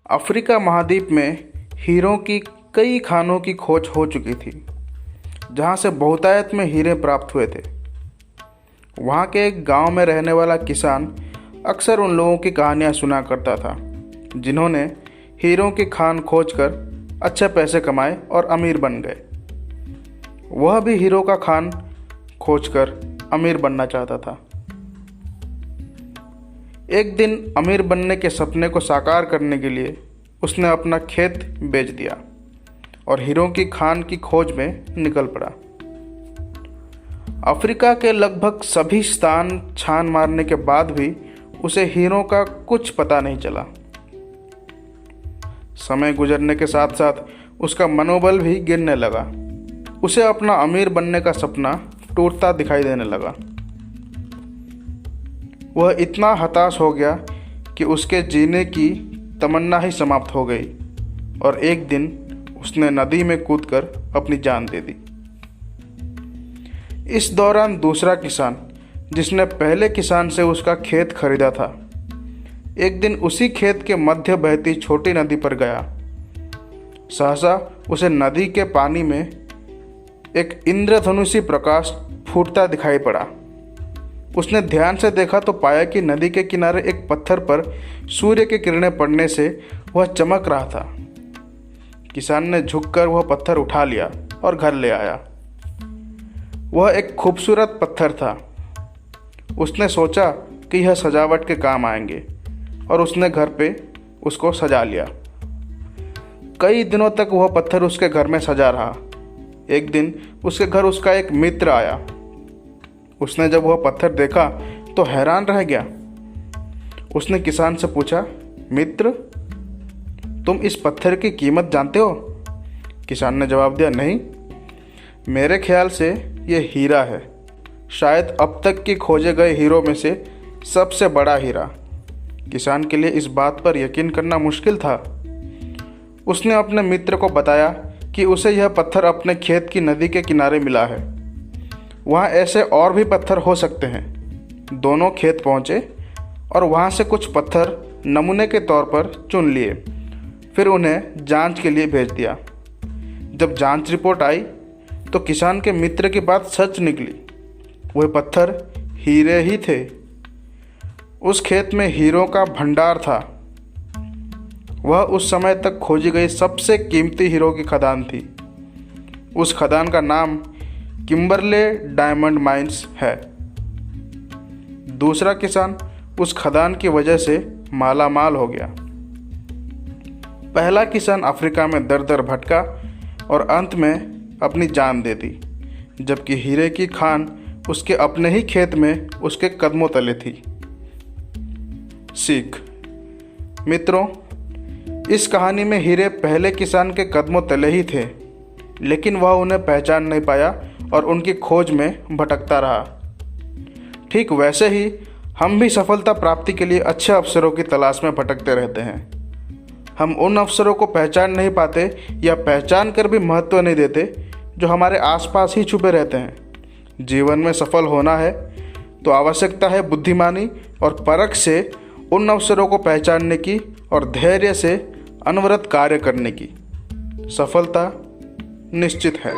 Africa महाद्वीप में हीरों की कई खानों की खोज हो चुकी थी, जहाँ से बहुतायत में हीरे प्राप्त हुए थे। वहाँ के एक गांव में रहने वाला किसान अक्सर उन लोगों की कहानियाँ सुना करता था, जिन्होंने हीरों की खान खोजकर अच्छे पैसे कमाए और अमीर बन गए। वह भी हीरो का खान खोजकर अमीर बनना चाहता था। एक दिन अमीर बनने के सपने को साकार करने के लिए उसने अपना खेत बेच दिया और हीरों की खान की खोज में निकल पड़ा। अफ्रीका के लगभग सभी स्थान छान मारने के बाद भी उसे हीरों का कुछ पता नहीं चला। समय गुजरने के साथ साथ उसका मनोबल भी गिरने लगा। उसे अपना अमीर बनने का सपना टूटता दिखाई देने लगा। वह इतना हताश हो गया कि उसके जीने की तमन्ना ही समाप्त हो गई और एक दिन उसने नदी में कूदकर अपनी जान दे दी। इस दौरान दूसरा किसान, जिसने पहले किसान से उसका खेत खरीदा था, एक दिन उसी खेत के मध्य बहती छोटी नदी पर गया। सहसा उसे नदी के पानी में एक इंद्रधनुषी प्रकाश फूटता दिखाई पड़ा। उसने ध्यान से देखा तो पाया कि नदी के किनारे एक पत्थर पर सूर्य की किरणें पड़ने से वह चमक रहा था। किसान ने झुककर वह पत्थर उठा लिया और घर ले आया। वह एक खूबसूरत पत्थर था। उसने सोचा कि यह सजावट के काम आएंगे और उसने घर पे उसको सजा लिया। कई दिनों तक वह पत्थर उसके घर में सजा रहा। एक दिन उसके घर उसका एक मित्र आया। उसने जब वह पत्थर देखा तो हैरान रह गया। उसने किसान से पूछा, मित्र, तुम इस पत्थर की कीमत जानते हो? किसान ने जवाब दिया, नहीं, मेरे ख्याल से यह हीरा है, शायद अब तक की खोजे गए हीरों में से सबसे बड़ा हीरा। किसान के लिए इस बात पर यकीन करना मुश्किल था। उसने अपने मित्र को बताया कि उसे यह पत्थर अपने खेत की नदी के किनारे मिला है। वहाँ ऐसे और भी पत्थर हो सकते हैं। दोनों खेत पहुँचे और वहाँ से कुछ पत्थर नमूने के तौर पर चुन लिए, फिर उन्हें जांच के लिए भेज दिया। जब जांच रिपोर्ट आई तो किसान के मित्र की बात सच निकली। वह पत्थर हीरे ही थे। उस खेत में हीरों का भंडार था। वह उस समय तक खोजी गई सबसे कीमती हीरो की खदान थी। उस खदान का नाम किम्बरले डायमंड माइंस है। दूसरा किसान उस खदान की वजह से माला माल हो गया। पहला किसान अफ्रीका में दर दर भटका और अंत में अपनी जान दे दी, जबकि हीरे की खान उसके अपने ही खेत में उसके कदमों तले थी। सीख। मित्रों, इस कहानी में हीरे पहले किसान के कदमों तले ही थे, लेकिन वह उन्हें पहचान नहीं पाया और उनकी खोज में भटकता रहा। ठीक वैसे ही हम भी सफलता प्राप्ति के लिए अच्छे अवसरों की तलाश में भटकते रहते हैं। हम उन अवसरों को पहचान नहीं पाते या पहचान कर भी महत्व नहीं देते जो हमारे आसपास ही छुपे रहते हैं। जीवन में सफल होना है तो आवश्यकता है बुद्धिमानी और परख से उन अवसरों को पहचानने की और धैर्य से अनवरत कार्य करने की। सफलता निश्चित है।